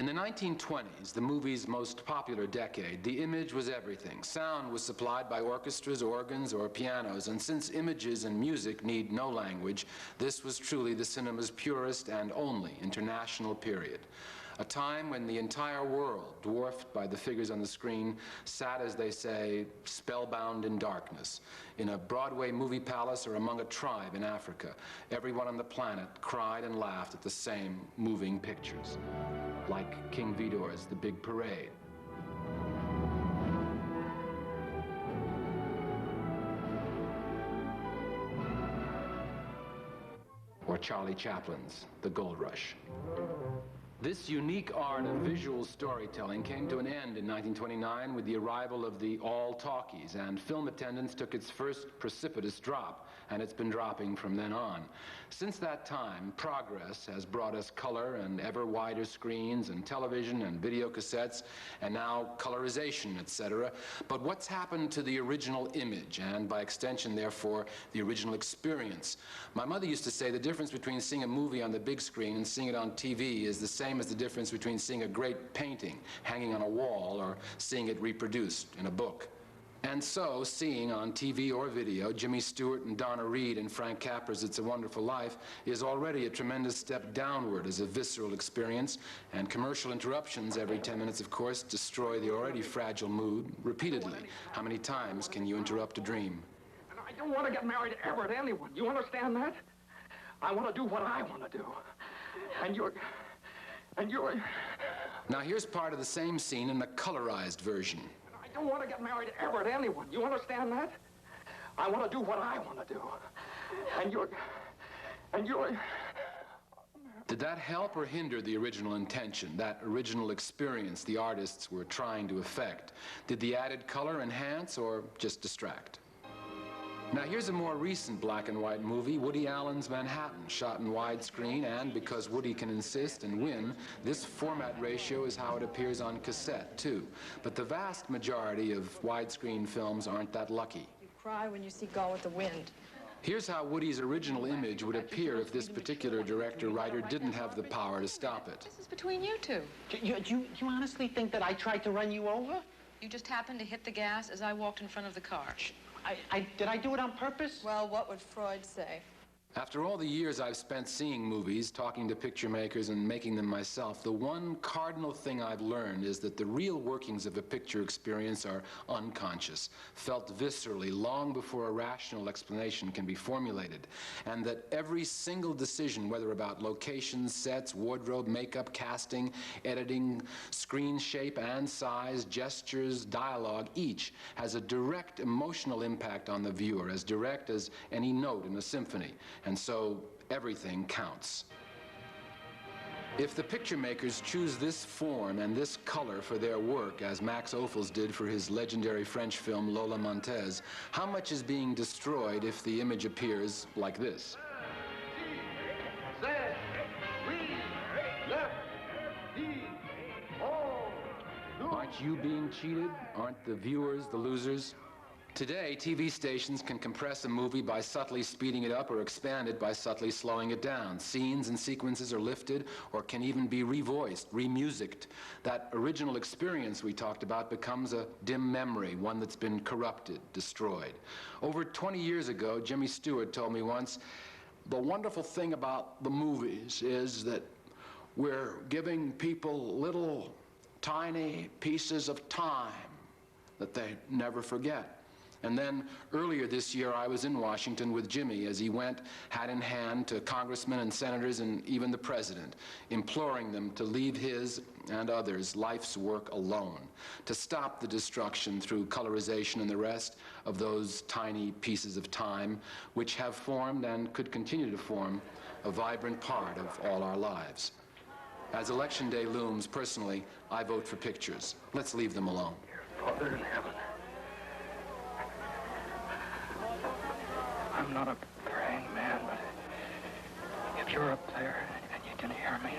the 1920s, the movie's most popular decade, the image was everything. Sound was supplied by orchestras, organs, or pianos, and since images and music need no language, this was truly the cinema's purest and only international period. A time when the entire world, dwarfed by the figures on the screen, sat, as they say, spellbound in darkness. In a Broadway movie palace or among a tribe in Africa, everyone on the planet cried and laughed at the same moving pictures. Like King Vidor's The Big Parade. Or Charlie Chaplin's The Gold Rush. This unique art of visual storytelling came to an end in 1929 with the arrival of the all-talkies, and film attendance took its first precipitous drop, and it's been dropping from then on. Since that time, progress has brought us color and ever wider screens and television and video cassettes, and now colorization, etc. But what's happened to the original image, and by extension, therefore, the original experience? My mother used to say the difference between seeing a movie on the big screen and seeing it on TV is the same as the difference between seeing a great painting hanging on a wall or seeing it reproduced in a book. And so, seeing on TV or video Jimmy Stewart and Donna Reed and Frank Capra's It's a Wonderful Life is already a tremendous step downward as a visceral experience, and commercial interruptions every 10 minutes, of course, destroy the already fragile mood repeatedly. How many times can you interrupt a dream? And I don't want to get married ever to anyone. You understand that? I want to do what I want to do. And you're... Now here's part of the same scene in the colorized version. I don't want to get married ever to anyone. You understand that? I want to do what I want to do. And you're... Did that help or hinder the original intention, that original experience the artists were trying to effect? Did the added color enhance or just distract? Now here's a more recent black and white movie, Woody Allen's Manhattan, shot in widescreen, and because Woody can insist and win, this format ratio is how it appears on cassette, too. But the vast majority of widescreen films aren't that lucky. You cry when you see Gone with the Wind. Here's how Woody's original image would appear if this particular director-writer didn't have the power to stop it. This is between you two. Do you honestly think that I tried to run you over? You just happened to hit the gas as I walked in front of the car. Did I do it on purpose? Well, what would Freud say? After all the years I've spent seeing movies, talking to picture makers, and making them myself, the one cardinal thing I've learned is that the real workings of a picture experience are unconscious, felt viscerally long before a rational explanation can be formulated, and that every single decision, whether about locations, sets, wardrobe, makeup, casting, editing, screen shape and size, gestures, dialogue, each has a direct emotional impact on the viewer, as direct as any note in a symphony. And so everything counts. If the picture makers choose this form and this color for their work, as Max Ophuls did for his legendary French film Lola Montez, how much is being destroyed if the image appears like this? Aren't you being cheated? Aren't the viewers the losers? Today, TV stations can compress a movie by subtly speeding it up or expand it by subtly slowing it down. Scenes and sequences are lifted or can even be revoiced, remusiced. That original experience we talked about becomes a dim memory, one that's been corrupted, destroyed. Over 20 years ago, Jimmy Stewart told me once, the wonderful thing about the movies is that we're giving people little tiny pieces of time that they never forget. And then earlier this year, I was in Washington with Jimmy as he went hat in hand to congressmen and senators and even the president, imploring them to leave his and others' life's work alone, to stop the destruction through colorization and the rest of those tiny pieces of time which have formed and could continue to form a vibrant part of all our lives. As Election Day looms, personally, I vote for pictures. Let's leave them alone. Father in heaven. I'm not a praying man, but if you're up there and you can hear me,